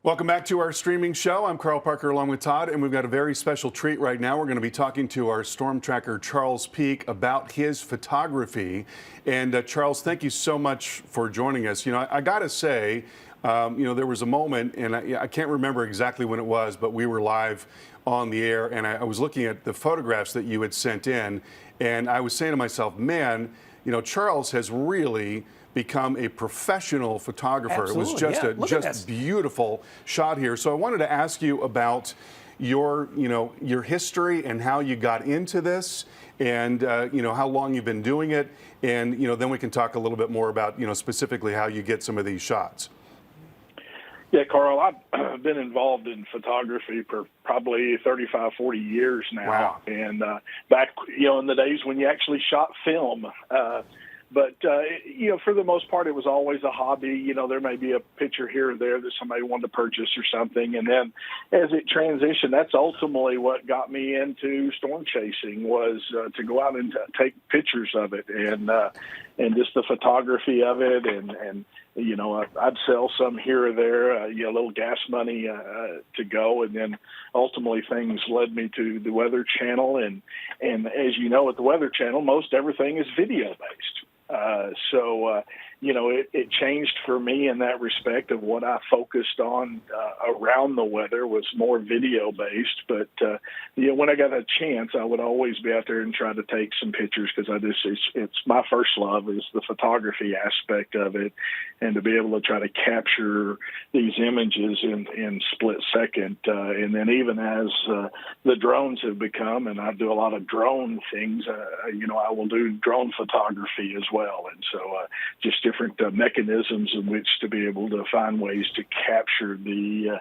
Welcome back to our streaming show. I'm Carl Parker along with Todd, and we've got a very special treat right now. We're going to be talking to our storm tracker, Charles Peak, about his photography. And Charles, thank you so much for joining us. You know, I got to say, there was a moment, and I can't remember exactly when it was, but we were live on the air, and I was looking at the photographs that you had sent in, and I was saying to myself, man, Charles has really become a professional photographer. Absolutely, It was just a beautiful shot here. So I wanted to ask you about your history and how you got into this, and how long you've been doing it, and then we can talk a little bit more about specifically how you get some of these shots. Yeah, Carl, I've been involved in photography for probably 35, 40 years now. Wow. And back, in the days when you actually shot film. But for the most part, it was always a hobby. There may be a picture here or there that somebody wanted to purchase or something. And then as it transitioned, that's ultimately what got me into storm chasing, was to go out and take pictures of it and just the photography of it. And I'd sell some here or there, a little gas money to go. And then ultimately things led me to the Weather Channel. And as you know, at the Weather Channel, most everything is video-based. It changed for me in that respect of what I focused on around the weather was more video based. But, when I got a chance, I would always be out there and try to take some pictures because it's my first love is the photography aspect of it, and to be able to try to capture these images in split second. And then even as the drones have become, and I do a lot of drone things, I will do drone photography as well. And so just different mechanisms in which to be able to find ways to capture the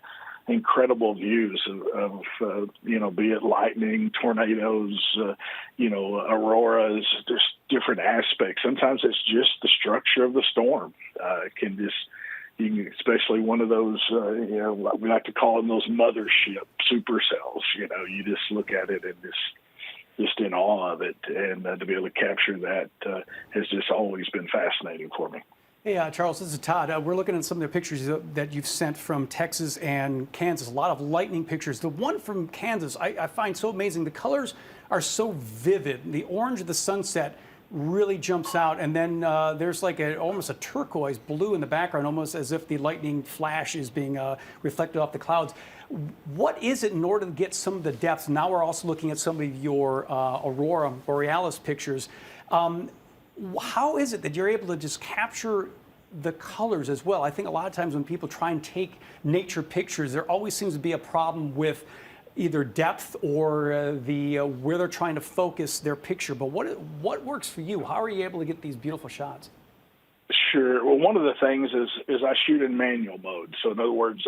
incredible views of be it lightning, tornadoes, auroras, just different aspects. Sometimes it's just the structure of the storm. Especially one of those, we like to call them those mothership supercells. You just look at it and just in awe of it, and to be able to capture that has just always been fascinating for me. Hey, Charles, this is Todd. We're looking at some of the pictures that you've sent from Texas and Kansas, a lot of lightning pictures. The one from Kansas I find so amazing. The colors are so vivid. The orange of the sunset really jumps out, and then there's like almost a turquoise blue in the background, almost as if the lightning flash is being reflected off the clouds. What is it in order to get some of the depth? Now we're also looking at some of your aurora borealis pictures. How is it that you're able to just capture the colors as well? I think a lot of times when people try and take nature pictures, there always seems to be a problem with either depth or where they're trying to focus their picture. But what works for you? How are you able to get these beautiful shots? Sure. Well, one of the things is I shoot in manual mode. So in other words,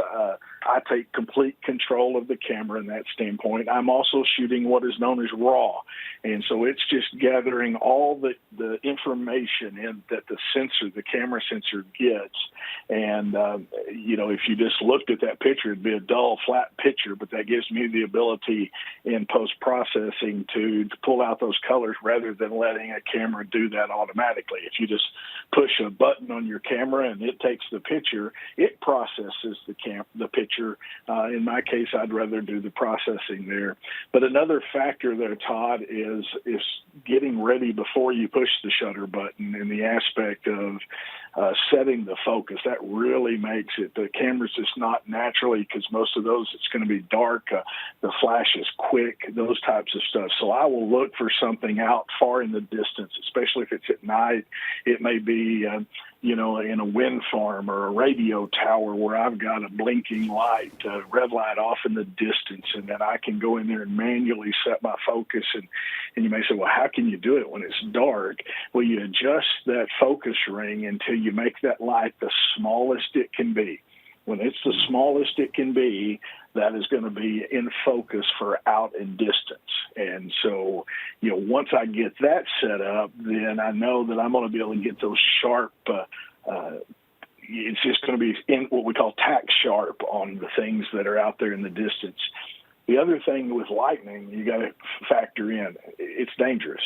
I take complete control of the camera in that standpoint. I'm also shooting what is known as raw. And so it's just gathering all the information that the camera sensor gets. And, if you just looked at that picture, it'd be a dull, flat picture, but that gives me the ability in post-processing to pull out those colors rather than letting a camera do that automatically. If you just push a button on your camera and it takes the picture, it processes the picture. In my case, I'd rather do the processing there. But another factor there, Todd, is getting ready before you push the shutter button, in the aspect of setting the focus. That really makes it. The camera's just not naturally, because most of those, it's going to be dark. The flash is quick, those types of stuff. So I will look for something out far in the distance, especially if it's at night. It may be, in a wind farm or a radio tower where I've got a blinking light, a red light off in the distance, and then I can go in there and manually set my focus. And you may say, well, how can you do it when it's dark? Well, you adjust that focus ring until you make that light the smallest it can be. When it's the smallest it can be, that is going to be in focus for out and distance. And so, once I get that set up, then I know that I'm going to be able to get those sharp, it's just going to be in what we call tack sharp on the things that are out there in the distance. The other thing with lightning, you got to factor in, it's dangerous.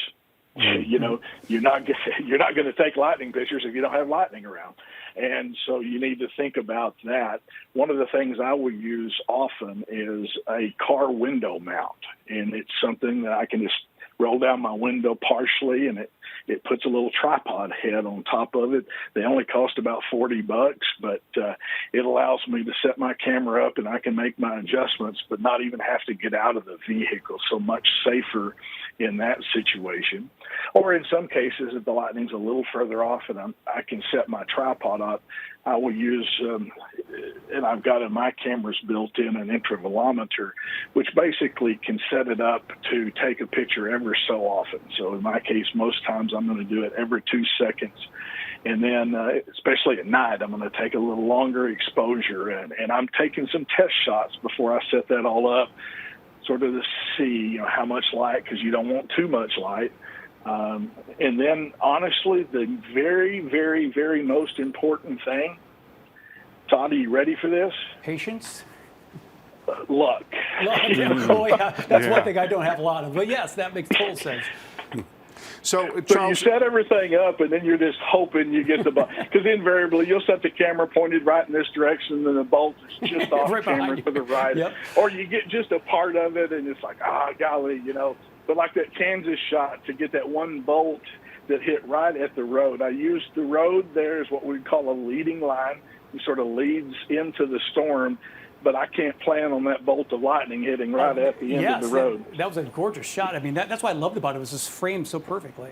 You know, you're not going to take lightning pictures if you don't have lightning around. And so you need to think about that. One of the things I would use often is a car window mount, and it's something that I can just roll down my window partially, and it puts a little tripod head on top of it. They only cost about $40, but it allows me to set my camera up, and I can make my adjustments, but not even have to get out of the vehicle. So much safer in that situation. Or in some cases, if the lightning's a little further off and I can set my tripod up, I will use, and I've got in my cameras built in an intervalometer, which basically can set it up to take a picture ever so often. So in my case, most times I'm going to do it every 2 seconds. And then, especially at night, I'm going to take a little longer exposure. And I'm taking some test shots before I set that all up, sort of to see, how much light, because you don't want too much light. And then, honestly, the very, very, very most important thing, Todd, are you ready for this? Patience? Luck. Oh, yeah. That's one thing I don't have a lot of. But yes, that makes total sense. So, So you set everything up, and then you're just hoping you get the bolt. Because invariably, you'll set the camera pointed right in this direction, and the bolt is just off Right camera to the right. Yep. Or you get just a part of it, and it's like, golly, But like that Kansas shot, to get that one bolt that hit right at the road, I used the road there as what we call a leading line. It sort of leads into the storm, but I can't plan on that bolt of lightning hitting right at the end of the road. That was a gorgeous shot. I mean, that's what I loved about it. It was just framed so perfectly.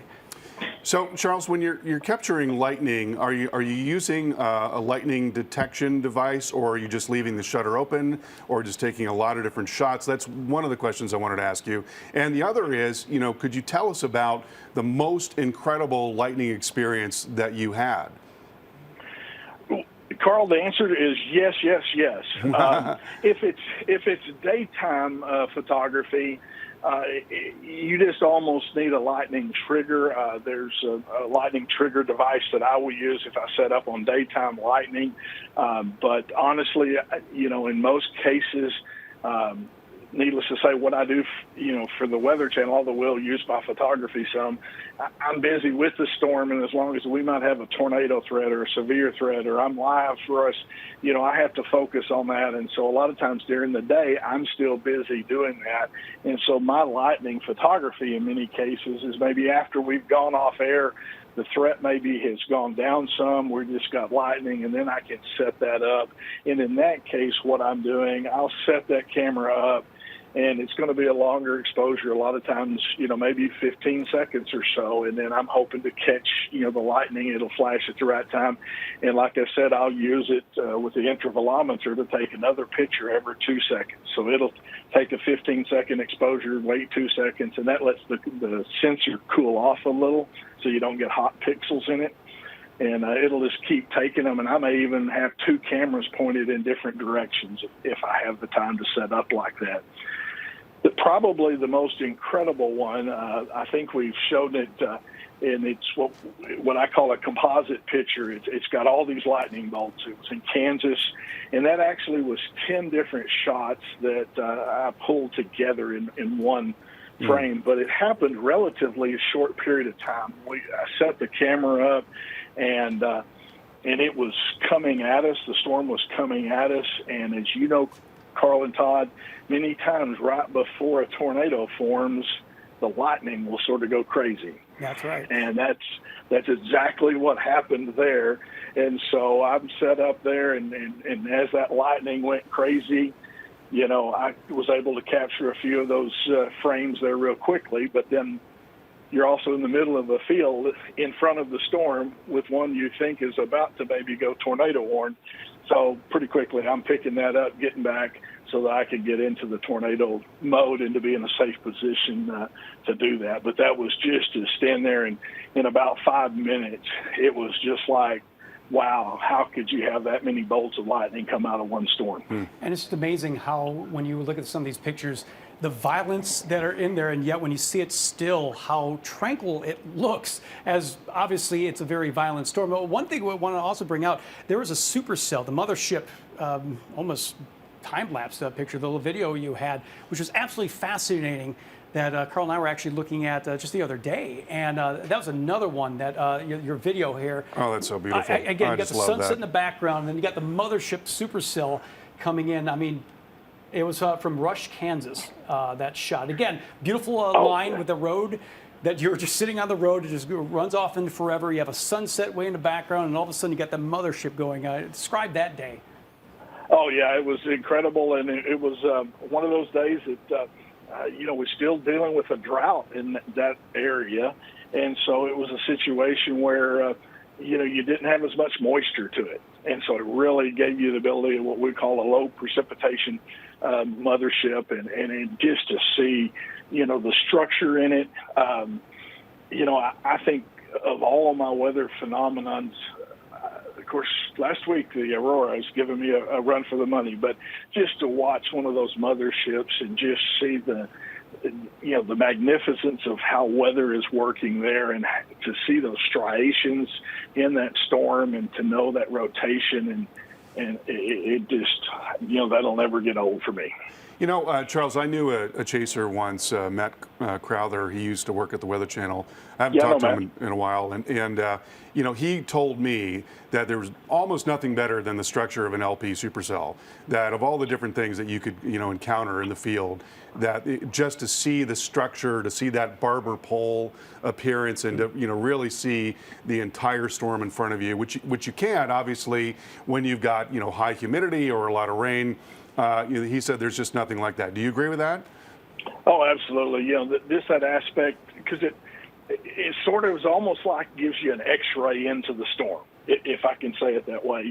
So, Charles, when you're capturing lightning, are you using a lightning detection device, or are you just leaving the shutter open, or just taking a lot of different shots? That's one of the questions I wanted to ask you. And the other is, could you tell us about the most incredible lightning experience that you had? Carl, the answer is yes, yes, yes. If it's daytime photography, you just almost need a lightning trigger. There's a lightning trigger device that I will use if I set up on daytime lightning. But honestly, in most cases, needless to say, what I do, for the Weather Channel, although we'll use my photography some, I'm busy with the storm, and as long as we might have a tornado threat or a severe threat, or I'm live for us, I have to focus on that. And so a lot of times during the day, I'm still busy doing that. And so my lightning photography in many cases is maybe after we've gone off air, the threat maybe has gone down some, we just got lightning, and then I can set that up. And in that case, what I'm doing, I'll set that camera up, and it's going to be a longer exposure, a lot of times, maybe 15 seconds or so, and then I'm hoping to catch, the lightning. It'll flash at the right time. And like I said, I'll use it with the intervalometer to take another picture every 2 seconds. So it'll take a 15-second exposure, wait 2 seconds, and that lets the sensor cool off a little so you don't get hot pixels in it. And it'll just keep taking them, and I may even have two cameras pointed in different directions if I have the time to set up like that. But probably the most incredible one, I think we've shown it, and it's what I call a composite picture. It's got all these lightning bolts. It was in Kansas, and that actually was 10 different shots that I pulled together in one frame. But it happened relatively a short period of time. I set the camera up, and it was coming at us. The storm was coming at us, and as you know, Carl and Todd, many times right before a tornado forms, the lightning will sort of go crazy. That's right. And that's exactly what happened there. And so I'm set up there, and as that lightning went crazy, I was able to capture a few of those frames there real quickly. But then you're also in the middle of a field in front of the storm with one you think is about to maybe go tornado warned. So pretty quickly, I'm picking that up, getting back so that I can get into the tornado mode and to be in a safe position to do that. But that was just to stand there, and in about 5 minutes, it was just like, wow, how could you have that many bolts of lightning come out of one storm? And it's amazing how, when you look at some of these pictures, the violence that are in there, and yet when you see it still, how tranquil it looks, as obviously it's a very violent storm. But one thing we want to also bring out, there was a supercell, the mothership, almost time-lapse picture, the little video you had, which was absolutely fascinating. that Carl and I were actually looking at just the other day, and that was another one that your video here. Oh, that's so beautiful. Again, you got just the love sunset that. in the background, and then you got the mothership supercell coming in. I mean, it was from Rush, Kansas, that shot. Again, beautiful line with the road that you're just sitting on the road. It just runs off into forever. You have a sunset way in the background, and all of a sudden you got the mothership going. Describe that day. Oh, yeah, it was incredible, and it was one of those days that, we're still dealing with a drought in that area, and so it was a situation where, you didn't have as much moisture to it, and so it really gave you the ability of what we call a low precipitation mothership, and just to see, the structure in it. I think of all my weather phenomenons, of course, last week the aurora has given me a run for the money, but just to watch one of those motherships and just see the magnificence of how weather is working there, and to see those striations in that storm, and to know that rotation, and it just, that'll never get old for me. Charles, I knew a chaser once, Matt Crowther. He used to work at the Weather Channel. I haven't talked to him in a while, and he told me that there was almost nothing better than the structure of an LP supercell. That of all the different things that you could encounter in the field, just to see the structure, to see that barber pole appearance, and to really see the entire storm in front of you, which you can't obviously when you've got high humidity or a lot of rain. He said there's just nothing like that. Do you agree with that? Oh, absolutely. That aspect, because it sort of is almost like gives you an X-ray into the storm, if I can say it that way.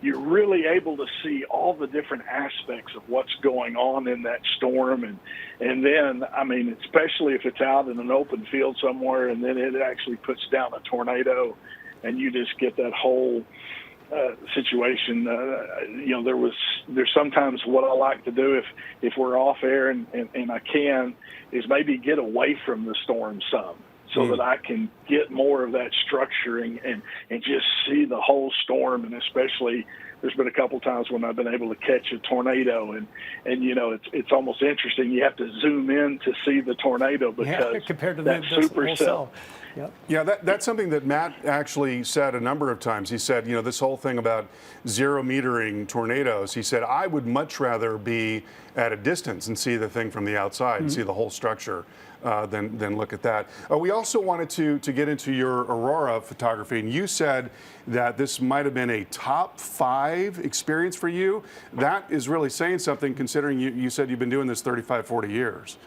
You're really able to see all the different aspects of what's going on in that storm, and then, I mean, especially if it's out in an open field somewhere, and then it actually puts down a tornado, and you just get that whole situation. There's sometimes what I like to do if we're off air and I can, is maybe get away from the storm some, so that I can get more of that structuring and just see the whole storm. And especially, there's been a couple times when I've been able to catch a tornado, and it's almost interesting. You have to zoom in to see the tornado, because compared to that supercell. Yep. Yeah, that's something that Matt actually said a number of times. He said, this whole thing about 0-metering tornadoes, he said, I would much rather be at a distance and see the thing from the outside and see the whole structure than look at that. We also wanted to get into your aurora photography, and you said that this might have been a top 5 experience for you. That is really saying something, considering you said you've been doing this 35, 40 years.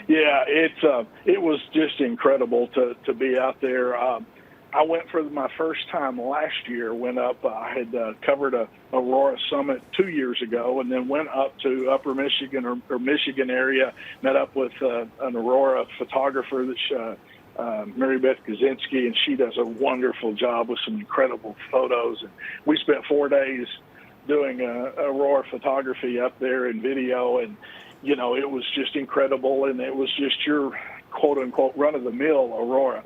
Yeah, it was just incredible to be out there. I went for my first time last year. Went up. I had covered a Aurora Summit 2 years ago, and then went up to Upper Michigan or Michigan area. Met up with an Aurora photographer that's Mary Beth Kaczynski, and she does a wonderful job with some incredible photos. And we spent 4 days doing Aurora photography up there and video, and it was just incredible, and it was just your quote-unquote run-of-the-mill Aurora.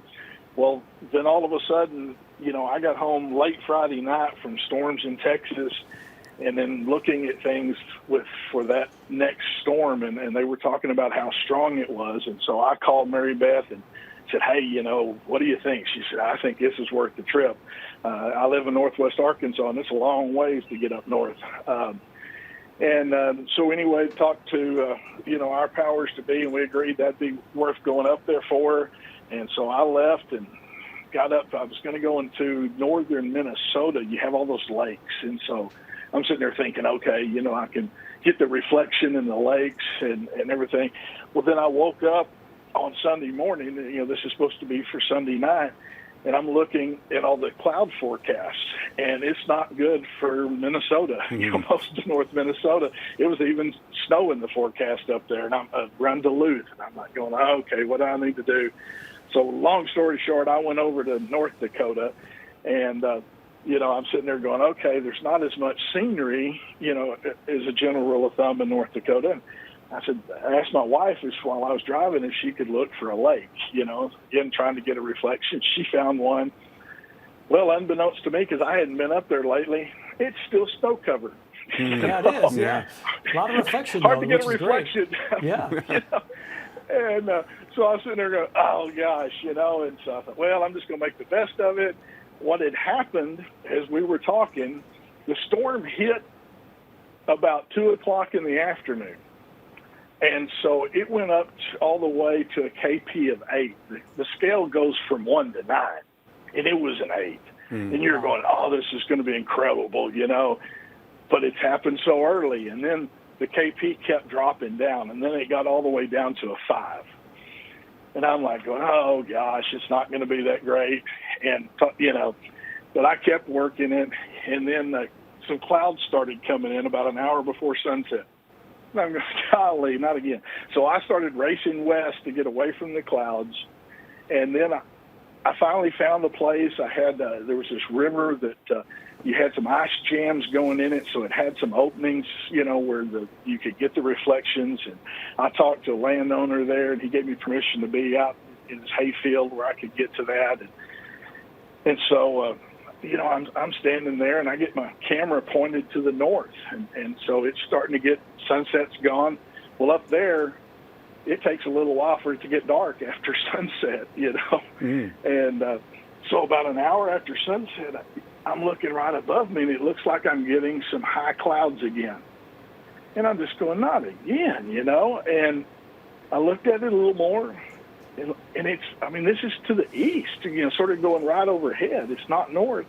Well, then all of a sudden, I got home late Friday night from storms in Texas, and then looking at things for that next storm, and they were talking about how strong it was. And so I called Mary Beth and said, hey, what do you think? She said, I think this is worth the trip. I live in northwest Arkansas, and it's a long ways to get up north. So anyway, talked to, our powers to be, and we agreed that'd be worth going up there for. And so I left and got up. I was going to go into northern Minnesota. You have all those lakes. And so I'm sitting there thinking, okay, I can get the reflection in the lakes and everything. Well, then I woke up on Sunday morning. This is supposed to be for Sunday night. And I'm looking at all the cloud forecasts, and it's not good for Minnesota, most of North Minnesota. It was even snow in the forecast up there, and I'm around Duluth, and I'm like going, okay, what do I need to do? So long story short, I went over to North Dakota, and, I'm sitting there going, okay, there's not as much scenery, as a general rule of thumb in North Dakota. I asked my wife while I was driving if she could look for a lake, again, trying to get a reflection. She found one. Well, unbeknownst to me, because I hadn't been up there lately, it's still snow covered. Yeah, it is. Yeah. A lot of reflection. Hard to get a reflection. Yeah. And so I was sitting there going, oh, gosh, and so I thought, well, I'm just going to make the best of it. What had happened as we were talking, the storm hit about 2 o'clock in the afternoon. And so it went up all the way to a KP of 8. The scale goes from 1 to 9, and it was an 8. And you're going, oh, this is going to be incredible, But it's happened so early. And then the KP kept dropping down, and then it got all the way down to a 5. And I'm like going, oh, gosh, it's not going to be that great. And, but I kept working it. And then some clouds started coming in about an hour before sunset. And I'm going, golly, not again. So I started racing west to get away from the clouds. And then I finally found a place. I had there was this river that you had some ice jams going in it, so it had some openings, where you could get the reflections. And I talked to a landowner there, and he gave me permission to be out in his hayfield where I could get to that. And so, I'm standing there, and I get my camera pointed to the north, and so it's starting to get sunset's gone. Well, up there, it takes a little while for it to get dark after sunset, And so about an hour after sunset, I'm looking right above me, and it looks like I'm getting some high clouds again. And I'm just going, not again, And I looked at it a little more, and this is to the east, sort of going right overhead. It's not north.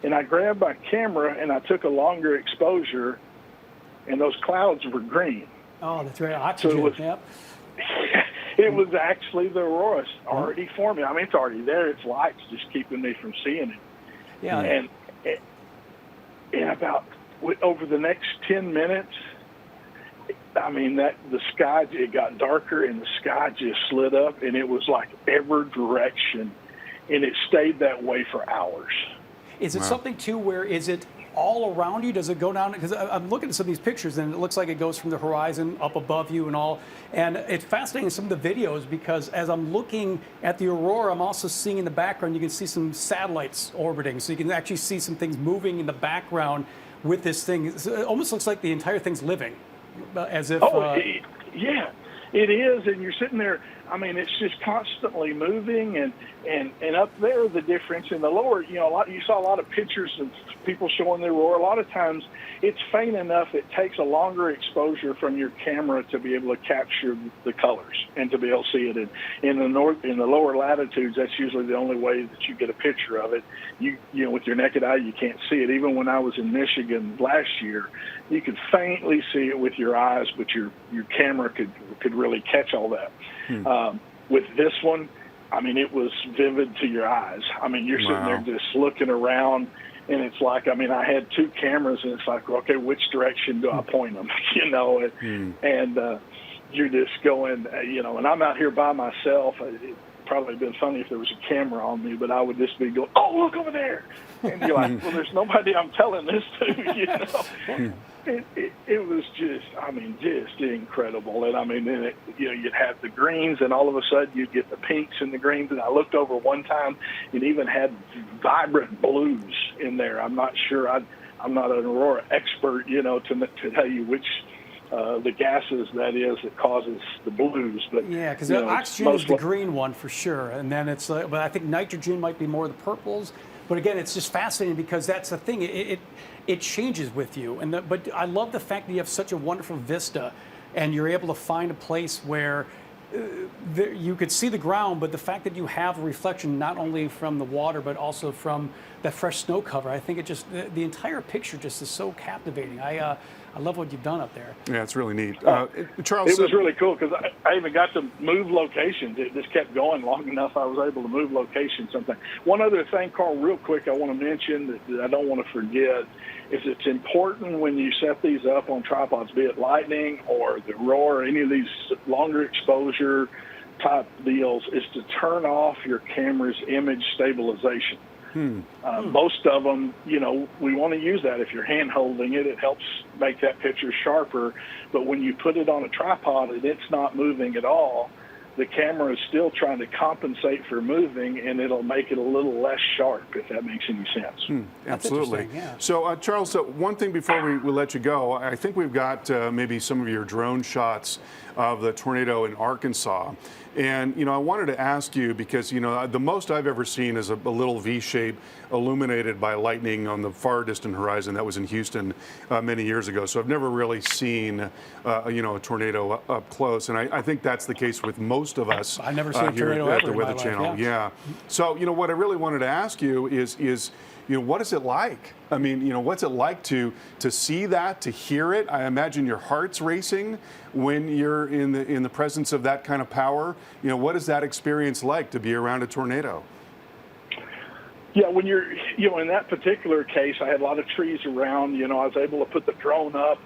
And I grabbed my camera, and I took a longer exposure, and those clouds were green. Oh, that's right. Oxygen. So it was actually the aurora already forming. It's already there. It's light's just keeping me from seeing it. Yeah. And about over the next 10 minutes, the sky, it got darker, and the sky just slid up, and it was like every direction, and it stayed that way for hours. Is it something too where is it all around you? Does it go down? Because I'm looking at some of these pictures, and it looks like it goes from the horizon up above you and all. And it's fascinating in some of the videos, because as I'm looking at the aurora, I'm also seeing in the background, you can see some satellites orbiting. So you can actually see some things moving in the background with this thing. It almost looks like the entire thing's living, as if... yeah, it is. And you're sitting there, it's just constantly moving, and up there, the difference in the lower, you saw a lot of pictures of people showing the aurora. A lot of times it's faint enough, it takes a longer exposure from your camera to be able to capture the colors and to be able to see it. In the lower latitudes, that's usually the only way that you get a picture of it. With your naked eye, you can't see it. Even when I was in Michigan last year, you could faintly see it with your eyes, but your camera could really catch all that. With this one, it was vivid to your eyes. You're sitting there just looking around, and it's like, I had 2 cameras, and it's like, okay, which direction do I point them? And you're just going, and I'm out here by myself. It'd probably been funny if there was a camera on me, but I would just be going, oh, look over there. And you're like, well, there's nobody I'm telling this to, It was just, just incredible. And then you'd have the greens, and all of a sudden you'd get the pinks and the greens. And I looked over one time, it even had vibrant blues in there. I'm not sure. I'm not an aurora expert, to tell you which the gases that is that causes the blues. But yeah, because oxygen is the green one for sure, and then it's but I think nitrogen might be more the purples. But again, it's just fascinating, because that's the thing. It changes with you. But I love the fact that you have such a wonderful vista, and you're able to find a place where you could see the ground, but the fact that you have a reflection not only from the water but also from that fresh snow cover, I think it just the entire picture just is so captivating. I love what you've done up there. Yeah, it's really neat. Charles, it was really cool, because I even got to move locations. It just kept going long enough. I was able to move locations. Something. One other thing, Carl, real quick, I want to mention that I don't want to forget is it's important when you set these up on tripods, be it lightning or the aurora or any of these longer exposure type deals, is to turn off your camera's image stabilization. Most of them, we want to use that. If you're hand holding it, it helps make that picture sharper. But when you put it on a tripod and it's not moving at all, the camera is still trying to compensate for moving, and it'll make it a little less sharp, if that makes any sense. Absolutely. Yeah. So, Charles, one thing before we let you go, I think we've got maybe some of your drone shots of the tornado in Arkansas. And, I wanted to ask you because, the most I've ever seen is a little V shape illuminated by lightning on the far distant horizon. That was in Houston many years ago. So I've never really seen, a tornado up close. And I think that's the case with most of us. I've never seen a here tornado at ever the in my Weather life, Channel. yeah. So, what I really wanted to ask you is what is it like? I mean, what's it like to see that, to hear it? I imagine your heart's racing when you're in the presence of that kind of power. What is that experience like to be around a tornado? Yeah, when you're, in that particular case, I had a lot of trees around. I was able to put the drone up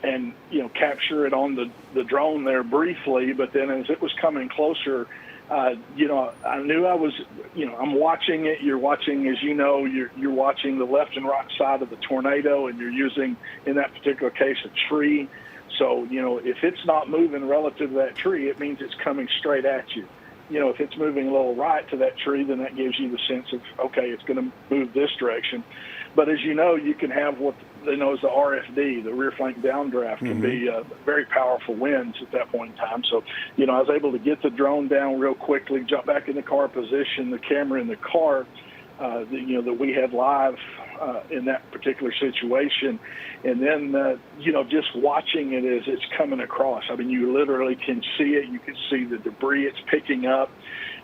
and capture it on the drone there briefly. But then as it was coming closer, I knew I was, I'm watching it. You're watching, as you're watching the left and right side of the tornado, and you're using, in that particular case, a tree. So, if it's not moving relative to that tree, it means it's coming straight at you. If it's moving a little right to that tree, then that gives you the sense of, okay, it's going to move this direction. But as you can have what they know as the RFD, the rear flank downdraft, can be very powerful winds at that point in time. So, I was able to get the drone down real quickly, jump back in the car position, the camera in the car, that we had live in that particular situation. And then, just watching it as it's coming across. I mean, you literally can see it. You can see the debris it's picking up.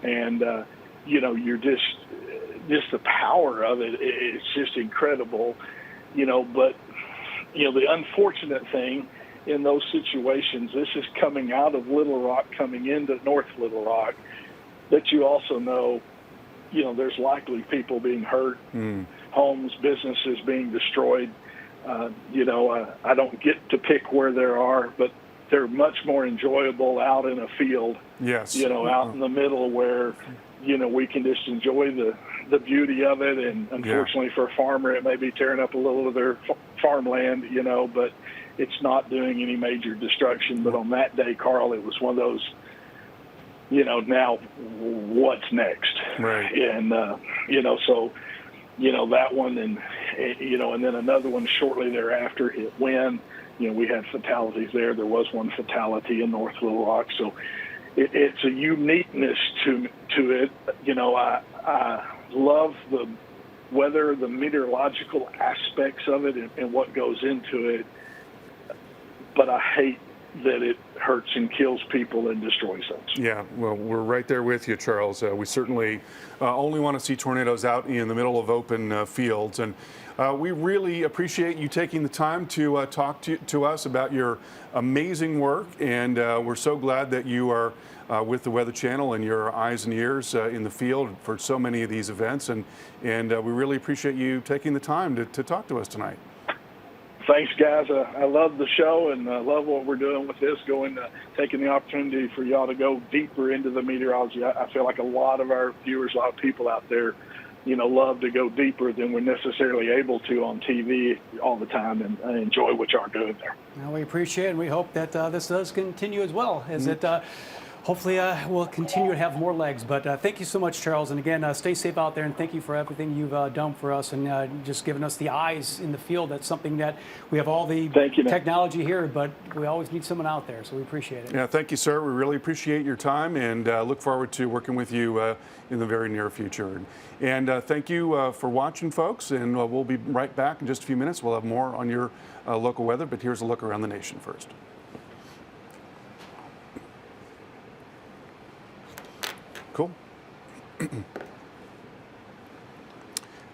And, you're just the power of it. It's just incredible, but, the unfortunate thing in those situations, this is coming out of Little Rock, coming into North Little Rock, that you also know, there's likely people being hurt, homes, businesses being destroyed. I don't get to pick where there are, but they're much more enjoyable out in a field, Yes. Out in the middle where, we can just enjoy the beauty of it. And unfortunately for a farmer, it may be tearing up a little of their farmland, but it's not doing any major destruction. But on that day, Carl, it was one of those, now what's next? Right. And, so, that one and then another one shortly thereafter hit Wynn. We had fatalities there. There was one fatality in North Little Rock. So it's a uniqueness to it. I love the weather, the meteorological aspects of it and what goes into it. But I hate that it hurts and kills people and destroys things. Yeah, well, we're right there with you, Charles. We certainly only want to see tornadoes out in the middle of open fields. And we really appreciate you taking the time to talk to us about your amazing work. And we're so glad that you are with the Weather Channel and your eyes and ears in the field for so many of these events. And we really appreciate you taking the time to talk to us tonight. Thanks, guys. I love the show and I love what we're doing with this, taking the opportunity for y'all to go deeper into the meteorology. I feel like a lot of our viewers, a lot of people out there, love to go deeper than we're necessarily able to on TV all the time, and I enjoy what y'all are doing there. Well, we appreciate it, and we hope that this does continue as well, as it hopefully will continue to have more legs. But thank you so much, Charles. And again, stay safe out there, and thank you for everything you've done for us and just giving us the eyes in the field. That's something that we have all the technology here, but we always need someone out there, so we appreciate it. Yeah, thank you, sir. We really appreciate your time and look forward to working with you in the very near future. And thank you for watching, folks, and we'll be right back in just a few minutes. We'll have more on your local weather, but here's a look around the nation first. Cool.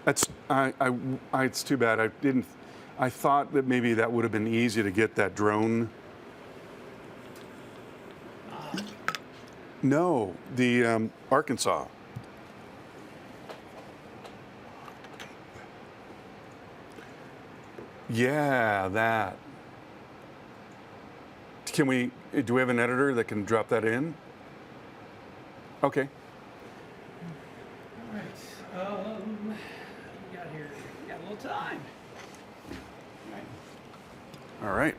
That's it's too bad. I thought that maybe that would have been easy to get that drone. No, the Arkansas. Yeah, that. Do we have an editor that can drop that in? Okay. All right. We got a little time. All right.